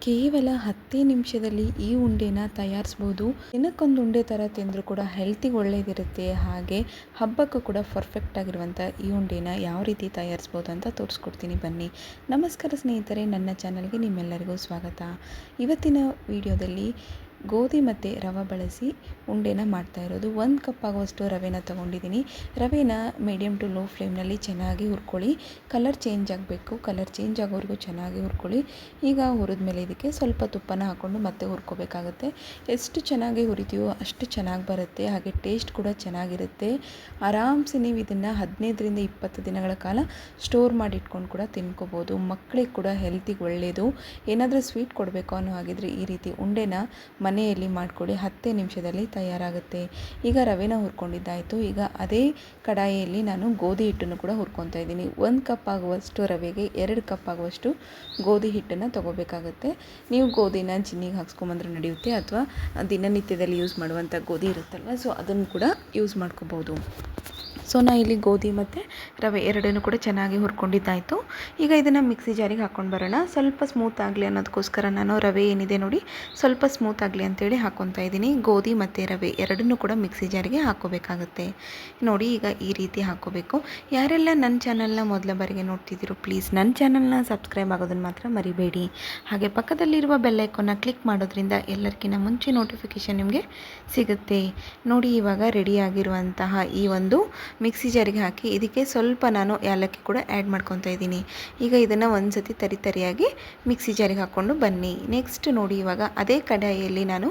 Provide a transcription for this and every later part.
ಕೇವಲ 10 ನಿಮಿಷದಲ್ಲಿ ಈ ಉಂಡೆನ ತಯಾರಿಸ್ಬೋದು. ದಿನಕ್ಕೊಂದು ಉಂಡೆ ಥರ ತಿಂದರೂ ಕೂಡ ಹೆಲ್ತಿಗೆ ಒಳ್ಳೆಯದಿರುತ್ತೆ. ಹಾಗೆ ಹಬ್ಬಕ್ಕೂ ಕೂಡ ಪರ್ಫೆಕ್ಟ್ ಆಗಿರುವಂಥ ಈ ಉಂಡೆನ ಯಾವ ರೀತಿ ತಯಾರಿಸ್ಬೋದು ಅಂತ ತೋರಿಸ್ಕೊಡ್ತೀನಿ ಬನ್ನಿ. ನಮಸ್ಕಾರ ಸ್ನೇಹಿತರೆ, ನನ್ನ ಚಾನಲ್ಗೆ ನಿಮ್ಮೆಲ್ಲರಿಗೂ ಸ್ವಾಗತ. ಇವತ್ತಿನ ವಿಡಿಯೋದಲ್ಲಿ ಗೋಧಿ ಮತ್ತು ರವೆ ಬಳಸಿ ಉಂಡೆನ ಮಾಡ್ತಾ ಇರೋದು. 1 ಕಪ್ ಆಗುವಷ್ಟು ರವೆನ ತೊಗೊಂಡಿದ್ದೀನಿ. ರವೆನ ಮೀಡಿಯಮ್ ಟು ಲೋ ಫ್ಲೇಮ್ನಲ್ಲಿ ಚೆನ್ನಾಗಿ ಹುರ್ಕೊಳ್ಳಿ. ಕಲರ್ ಚೇಂಜ್ ಆಗಬೇಕು. ಕಲರ್ ಚೇಂಜ್ ಆಗೋವರೆಗೂ ಚೆನ್ನಾಗಿ ಹುರ್ಕೊಳ್ಳಿ. ಈಗ ಹುರಿದ್ಮೇಲೆ ಇದಕ್ಕೆ ಸ್ವಲ್ಪ ತುಪ್ಪನ ಹಾಕ್ಕೊಂಡು ಮತ್ತೆ ಹುರ್ಕೋಬೇಕಾಗುತ್ತೆ. ಎಷ್ಟು ಚೆನ್ನಾಗಿ ಹುರಿತೀವೋ ಅಷ್ಟು ಚೆನ್ನಾಗಿ ಬರುತ್ತೆ. ಹಾಗೆ ಟೇಸ್ಟ್ ಕೂಡ ಚೆನ್ನಾಗಿರುತ್ತೆ. ಆರಾಮ್ಸೆ ನೀವು ಇದನ್ನು 15ರಿಂದ 20 ದಿನಗಳ ಕಾಲ ಸ್ಟೋರ್ ಮಾಡಿ ಇಟ್ಕೊಂಡು ಕೂಡ ತಿನ್ಕೋಬೋದು. ಮಕ್ಕಳಿಗೆ ಕೂಡ ಹೆಲ್ತಿಗೆ ಒಳ್ಳೆಯದು. ಏನಾದರೂ ಸ್ವೀಟ್ ಕೊಡಬೇಕು ಅನ್ನೋ ಹಾಗಿದ್ರೆ ಈ ರೀತಿ ಉಂಡೆನ ಮನೆಯಲ್ಲಿ ಮಾಡಿಕೊಡಿ. 10 ನಿಮಿಷದಲ್ಲಿ ತಯಾರಾಗುತ್ತೆ. ಈಗ ರವೆನ ಹುರ್ಕೊಂಡಿದ್ದಾಯಿತು. ಈಗ ಅದೇ ಕಡಾಯಿಯಲ್ಲಿ ನಾನು ಗೋಧಿ ಹಿಟ್ಟನ್ನು ಕೂಡ ಹುರ್ಕೊತಾ ಇದ್ದೀನಿ. 1 ಕಪ್ ಆಗುವಷ್ಟು ರವೆಗೆ 2 ಕಪ್ ಆಗುವಷ್ಟು ಗೋಧಿ ಹಿಟ್ಟನ್ನು ತೊಗೋಬೇಕಾಗುತ್ತೆ. ನೀವು ಗೋಧಿನ ಜಿನ್ನಿಗೆ ಹಾಕ್ಸ್ಕೊಂಬಂದ್ರೆ ನಡೆಯುತ್ತೆ, ಅಥವಾ ದಿನನಿತ್ಯದಲ್ಲಿ ಯೂಸ್ ಮಾಡುವಂಥ ಗೋಧಿ ಇರುತ್ತಲ್ವ, ಸೊ ಅದನ್ನು ಕೂಡ ಯೂಸ್ ಮಾಡ್ಕೋಬೋದು. ಸೊ ನಾನು ಇಲ್ಲಿ ಗೋಧಿ ಮತ್ತು ರವೆ ಎರಡನ್ನೂ ಕೂಡ ಚೆನ್ನಾಗಿ ಹುರ್ಕೊಂಡಿದ್ದಾಯಿತು. ಈಗ ಇದನ್ನು ಮಿಕ್ಸಿ ಜಾರಿಗೆ ಹಾಕ್ಕೊಂಡು ಬರೋಣ. ಸ್ವಲ್ಪ ಸ್ಮೂತ್ ಆಗಲಿ ಅನ್ನೋದಕ್ಕೋಸ್ಕರ ನಾನು ರವೆ ಏನಿದೆ ನೋಡಿ ಸ್ವಲ್ಪ ಸ್ಮೂತ್ ಆಗಲಿ ಅಂತೇಳಿ ಹಾಕ್ಕೊತಾ ಇದ್ದೀನಿ. ಗೋಧಿ ಮತ್ತು ರವೆ ಎರಡನ್ನೂ ಕೂಡ ಮಿಕ್ಸಿ ಜಾರಿಗೆ ಹಾಕ್ಕೋಬೇಕಾಗುತ್ತೆ. ನೋಡಿ ಈಗ ಈ ರೀತಿ ಹಾಕ್ಕೋಬೇಕು. ಯಾರೆಲ್ಲ ನನ್ನ ಚಾನಲ್ನ ಮೊದಲ ಬಾರಿಗೆ ನೋಡ್ತಿದ್ದೀರೋ ಪ್ಲೀಸ್ ನನ್ನ ಚಾನಲ್ನ ಸಬ್ಸ್ಕ್ರೈಬ್ ಆಗೋದನ್ನು ಮಾತ್ರ ಮರಿಬೇಡಿ. ಹಾಗೆ ಪಕ್ಕದಲ್ಲಿರುವ ಬೆಲ್ ಐಕಾನ್ನ ಕ್ಲಿಕ್ ಮಾಡೋದ್ರಿಂದ ಎಲ್ಲರಿಗಿಂತ ಮುಂಚೆ ನೋಟಿಫಿಕೇಷನ್ ನಿಮಗೆ ಸಿಗುತ್ತೆ. ನೋಡಿ ಇವಾಗ ರೆಡಿಯಾಗಿರುವಂತಹ ಈ ಒಂದು ಮಿಕ್ಸಿ ಜಾರಿಗೆ ಹಾಕಿ ಇದಕ್ಕೆ ಸ್ವಲ್ಪ ನಾನು ಏಲಕ್ಕಿ ಕೂಡ ಆ್ಯಡ್ ಮಾಡ್ಕೊತಾ ಇದ್ದೀನಿ. ಈಗ ಇದನ್ನು ಒಂದು ಸತಿ ತರಿಯಾಗಿ ಮಿಕ್ಸಿ ಜಾರಿಗೆ ಹಾಕ್ಕೊಂಡು ಬನ್ನಿ. ನೆಕ್ಸ್ಟ್ ನೋಡಿ ಇವಾಗ ಅದೇ ಕಡಾಯಿಯಲ್ಲಿ ನಾನು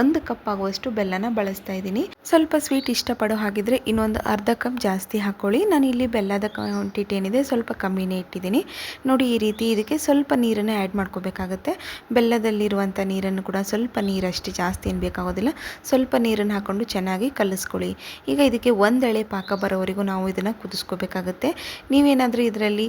1 ಕಪ್ ಆಗುವಷ್ಟು ಬೆಲ್ಲನ ಬಳಸ್ತಾ ಇದ್ದೀನಿ. ಸ್ವಲ್ಪ ಸ್ವೀಟ್ ಇಷ್ಟಪಡೋ ಹಾಗಿದ್ರೆ ಇನ್ನೊಂದು ಅರ್ಧ ಕಪ್ ಜಾಸ್ತಿ ಹಾಕ್ಕೊಳ್ಳಿ. ನಾನು ಇಲ್ಲಿ ಬೆಲ್ಲದ ಕ್ವಾಂಟಿಟಿ ಏನಿದೆ ಸ್ವಲ್ಪ ಕಮ್ಮಿನೇ ಇಟ್ಟಿದ್ದೀನಿ. ನೋಡಿ ಈ ರೀತಿ ಇದಕ್ಕೆ ಸ್ವಲ್ಪ ನೀರನ್ನು ಆ್ಯಡ್ ಮಾಡ್ಕೋಬೇಕಾಗುತ್ತೆ. ಬೆಲ್ಲದಲ್ಲಿರುವಂಥ ನೀರನ್ನು ಕೂಡ ಸ್ವಲ್ಪ ನೀರಷ್ಟು ಜಾಸ್ತಿ ಏನು ಬೇಕಾಗೋದಿಲ್ಲ, ಸ್ವಲ್ಪ ನೀರನ್ನು ಹಾಕ್ಕೊಂಡು ಚೆನ್ನಾಗಿ ಕಲಿಸ್ಕೊಳ್ಳಿ. ಈಗ ಇದಕ್ಕೆ 1 ಎಳೆ ಪಾಕ ಬರೋವರೆಗೂ ನಾವು ಇದನ್ನು ಕುದಿಸ್ಕೋಬೇಕಾಗುತ್ತೆ. ನೀವೇನಾದರೂ ಇದರಲ್ಲಿ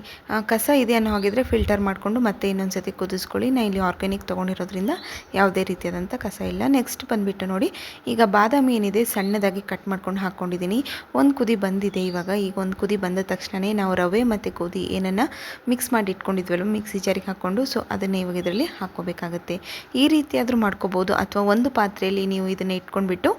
ಕಸ ಇದೆ ಅನ್ನೋ ಹಾಗಿದ್ರೆ ಫಿಲ್ಟರ್ ಮಾಡಿಕೊಂಡು ಮತ್ತೆ ಇನ್ನೊಂದು ಸತಿ ಕುದಿಸ್ಕೊಳ್ಳಿ. ನಾನು ಇಲ್ಲಿ ಆರ್ಗ್ಯಾನಿಕ್ ತೊಗೊಂಡಿರೋದ್ರಿಂದ ಯಾವುದೇ ರೀತಿಯಾದಂಥ ಕಸ ಇಲ್ಲ. ನೆಕ್ಸ್ಟ್ ಬಂದುಬಿಟ್ಟು ನೋಡಿ ಈಗ ಬಾದಾಮಿ ಏನಿದೆ ಸಣ್ಣದಾಗಿ ಕಟ್ ಮಾಡ್ಕೊಂಡು ಹಾಕ್ಕೊಂಡಿದ್ದೀನಿ. ಒಂದು ಕುದಿ ಬಂದಿದೆ ಇವಾಗ. ಈಗ ಒಂದು ಕುದಿ ಬಂದ ತಕ್ಷಣವೇ ನಾವು ರವೆ ಮತ್ತು ಗೋಧಿ ಏನನ್ನು ಮಿಕ್ಸ್ ಮಾಡಿ ಇಟ್ಕೊಂಡಿದ್ವಲ್ಲ ಮಿಕ್ಸಿ ಜಾರಿಗೆ ಹಾಕ್ಕೊಂಡು, ಸೊ ಅದನ್ನೇ ಇವಾಗ ಇದರಲ್ಲಿ ಹಾಕ್ಕೋಬೇಕಾಗುತ್ತೆ. ಈ ರೀತಿಯಾದರೂ ಮಾಡ್ಕೋಬೋದು, ಅಥವಾ ಒಂದು ಪಾತ್ರೆಯಲ್ಲಿ ನೀವು ಇದನ್ನು ಇಟ್ಕೊಂಡ್ಬಿಟ್ಟು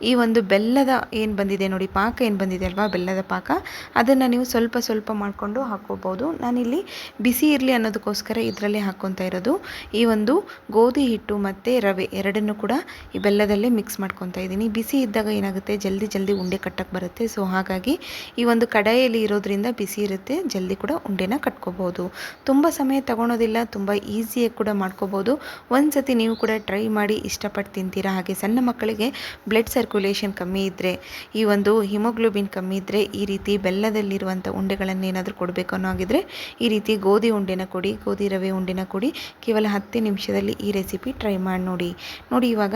ಈ ಒಂದು ಬೆಲ್ಲದ ಏನು ಬಂದಿದೆ ನೋಡಿ ಪಾಕ ಏನು ಬಂದಿದೆ ಅಲ್ವಾ, ಬೆಲ್ಲದ ಪಾಕ, ಅದನ್ನು ನೀವು ಸ್ವಲ್ಪ ಸ್ವಲ್ಪ ಮಾಡಿಕೊಂಡು ಹಾಕ್ಕೋಬೋದು. ನಾನಿಲ್ಲಿ ಬಿಸಿ ಇರಲಿ ಅನ್ನೋದಕ್ಕೋಸ್ಕರ ಇದರಲ್ಲೇ ಹಾಕ್ಕೊತಾ ಇರೋದು. ಈ ಒಂದು ಗೋಧಿ ಹಿಟ್ಟು ಮತ್ತು ರವೆ ಎರಡನ್ನೂ ಕೂಡ ಈ ಬೆಲ್ಲದಲ್ಲೇ ಮಿಕ್ಸ್ ಮಾಡ್ಕೊತಾ ಇದ್ದೀನಿ. ಬಿಸಿ ಇದ್ದಾಗ ಏನಾಗುತ್ತೆ ಜಲ್ದಿ ಉಂಡೆ ಕಟ್ಟಕ್ಕೆ ಬರುತ್ತೆ. ಸೊ ಹಾಗಾಗಿ ಈ ಒಂದು ಕಡಾಯಿಯಲ್ಲಿ ಇರೋದ್ರಿಂದ ಬಿಸಿ ಇರುತ್ತೆ, ಜಲ್ದಿ ಕೂಡ ಉಂಡೆನ ಕಟ್ಕೋಬೋದು. ತುಂಬ ಸಮಯ ತಗೊಳೋದಿಲ್ಲ, ತುಂಬ ಈಸಿಯಾಗಿ ಕೂಡ ಮಾಡ್ಕೋಬೋದು. ಒಂದು ಸತಿ ನೀವು ಕೂಡ ಟ್ರೈ ಮಾಡಿ ಇಷ್ಟಪಟ್ಟು ತಿಂತೀರಾ. ಹಾಗೆ ಸಣ್ಣ ಮಕ್ಕಳಿಗೆ ಬ್ಲಡ್ ಸರ್ಕ್ಯುಲೇಷನ್ ಕಮ್ಮಿ ಇದ್ದರೆ, ಈ ಒಂದು ಹಿಮೋಗ್ಲೋಬಿನ್ ಕಮ್ಮಿ ಇದ್ದರೆ ಈ ರೀತಿ ಬೆಲ್ಲದಲ್ಲಿರುವಂಥ ಉಂಡೆಗಳನ್ನು ಏನಾದರೂ ಕೊಡಬೇಕು ಅನ್ನೋ ಹಾಗಿದ್ರೆ ಈ ರೀತಿ ಗೋಧಿ ಉಂಡೆನ ಕೊಡಿ, ಗೋಧಿ ರವೆ ಉಂಡೆನ ಕೊಡಿ. ಕೇವಲ 10 ನಿಮಿಷದಲ್ಲಿ ಈ ರೆಸಿಪಿ ಟ್ರೈ ಮಾಡಿ ನೋಡಿ. ಇವಾಗ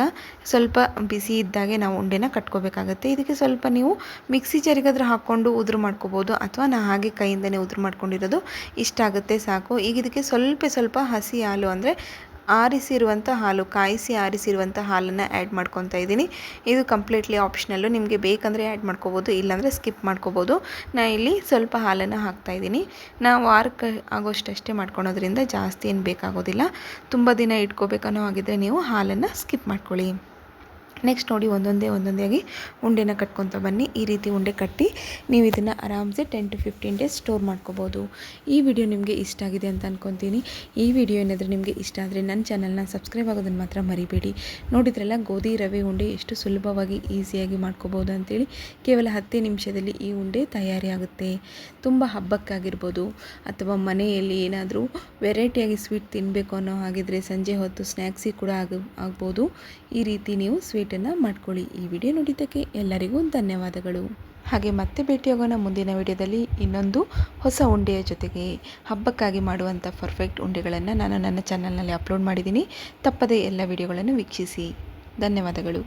ಸ್ವಲ್ಪ ಬಿಸಿ ಇದ್ದಾಗೆ ನಾವು ಉಂಡೆನ ಕಟ್ಕೋಬೇಕಾಗತ್ತೆ. ಇದಕ್ಕೆ ಸ್ವಲ್ಪ ನೀವು ಮಿಕ್ಸಿ ಜಾರಿಗಾದ್ರೆ ಹಾಕ್ಕೊಂಡು ಉದುರು ಮಾಡ್ಕೋಬೋದು, ಅಥವಾ ನಾ ಹಾಗೆ ಕೈಯಿಂದನೇ ಉದುರು ಮಾಡ್ಕೊಂಡಿರೋದು ಇಷ್ಟ ಆಗುತ್ತೆ ಸಾಕು. ಈಗ ಇದಕ್ಕೆ ಸ್ವಲ್ಪ ಹಸಿ ಹಾಲು ಅಂದರೆ ಆರಿಸಿರುವಂಥ ಹಾಲು, ಕಾಯಿಸಿ ಆರಿಸಿರುವಂಥ ಹಾಲನ್ನು ಆ್ಯಡ್ ಮಾಡ್ಕೊತಾ ಇದ್ದೀನಿ. ಇದು ಕಂಪ್ಲೀಟ್ಲಿ ಆಪ್ಷನಲ್ಲು, ನಿಮಗೆ ಬೇಕಂದರೆ ಆ್ಯಡ್ ಮಾಡ್ಕೋಬೋದು, ಇಲ್ಲಾಂದರೆ ಸ್ಕಿಪ್ ಮಾಡ್ಕೋಬೋದು. ನಾನು ಇಲ್ಲಿ ಸ್ವಲ್ಪ ಹಾಲನ್ನು ಹಾಕ್ತಾಯಿದ್ದೀನಿ. ನಾವು ವಾರಕ್ಕೆ ಆಗೋಷ್ಟಷ್ಟೇ ಮಾಡ್ಕೊಳೋದ್ರಿಂದ ಜಾಸ್ತಿ ಏನು ಬೇಕಾಗೋದಿಲ್ಲ. ತುಂಬ ದಿನ ಇಟ್ಕೋಬೇಕನ್ನೋ ಹಾಗಿದ್ರೆ ನೀವು ಹಾಲನ್ನು ಸ್ಕಿಪ್ ಮಾಡ್ಕೊಳ್ಳಿ. ನೆಕ್ಸ್ಟ್ ನೋಡಿ ಒಂದೊಂದೇ ಆಗಿ ಉಂಡೆನ ಕಟ್ಕೊತಾ ಬನ್ನಿ. ಈ ರೀತಿ ಉಂಡೆ ಕಟ್ಟಿ ನೀವು ಇದನ್ನು ಆರಾಮ್ಸೆ 10 to 15 ಡೇಸ್ ಸ್ಟೋರ್ ಮಾಡ್ಕೋಬೋದು. ಈ ವಿಡಿಯೋ ನಿಮಗೆ ಇಷ್ಟ ಆಗಿದೆ ಅಂತ ಅಂದ್ಕೊತೀನಿ. ಈ ವಿಡಿಯೋ ಏನಾದರೂ ನಿಮಗೆ ಇಷ್ಟ ಆದರೆ ನನ್ನ ಚಾನಲ್ನ ಸಬ್ಸ್ಕ್ರೈಬ್ ಆಗೋದನ್ನು ಮಾತ್ರ ಮರಿಬೇಡಿ. ನೋಡಿದ್ರಲ್ಲ ಗೋಧಿ ರವೆ ಉಂಡೆ ಎಷ್ಟು ಸುಲಭವಾಗಿ ಈಸಿಯಾಗಿ ಮಾಡ್ಕೋಬೋದು ಅಂತೇಳಿ. ಕೇವಲ 10 ನಿಮಿಷದಲ್ಲಿ ಈ ಉಂಡೆ ತಯಾರಿಯಾಗುತ್ತೆ. ತುಂಬ ಹಬ್ಬಕ್ಕಾಗಿರ್ಬೋದು, ಅಥವಾ ಮನೆಯಲ್ಲಿ ಏನಾದರೂ ವೆರೈಟಿಯಾಗಿ ಸ್ವೀಟ್ ತಿನ್ನಬೇಕು ಅನ್ನೋ ಹಾಗಿದ್ರೆ ಸಂಜೆ ಹೊತ್ತು ಸ್ನ್ಯಾಕ್ಸಿಗೆ ಕೂಡ ಆಗ್ಬೋದು. ಈ ರೀತಿ ನೀವು ಸ್ವೀಟನ್ನು ಮಾಡ್ಕೊಳ್ಳಿ. ಈ ವಿಡಿಯೋ ನೋಡಿದ್ದಕ್ಕೆ ಎಲ್ಲರಿಗೂ ಧನ್ಯವಾದಗಳು. ಹಾಗೆ ಮತ್ತೆ ಭೇಟಿಯಾಗೋಣ ಮುಂದಿನ ವಿಡಿಯೋದಲ್ಲಿ ಇನ್ನೊಂದು ಹೊಸ ಉಂಡೆಯ ಜೊತೆಗೆ. ಹಬ್ಬಕ್ಕಾಗಿ ಮಾಡುವಂಥ ಪರ್ಫೆಕ್ಟ್ ಉಂಡೆಗಳನ್ನು ನಾನು ನನ್ನ ಚಾನಲ್ನಲ್ಲಿ ಅಪ್ಲೋಡ್ ಮಾಡಿದ್ದೀನಿ. ತಪ್ಪದೇ ಎಲ್ಲ ವಿಡಿಯೋಗಳನ್ನು ವೀಕ್ಷಿಸಿ. ಧನ್ಯವಾದಗಳು.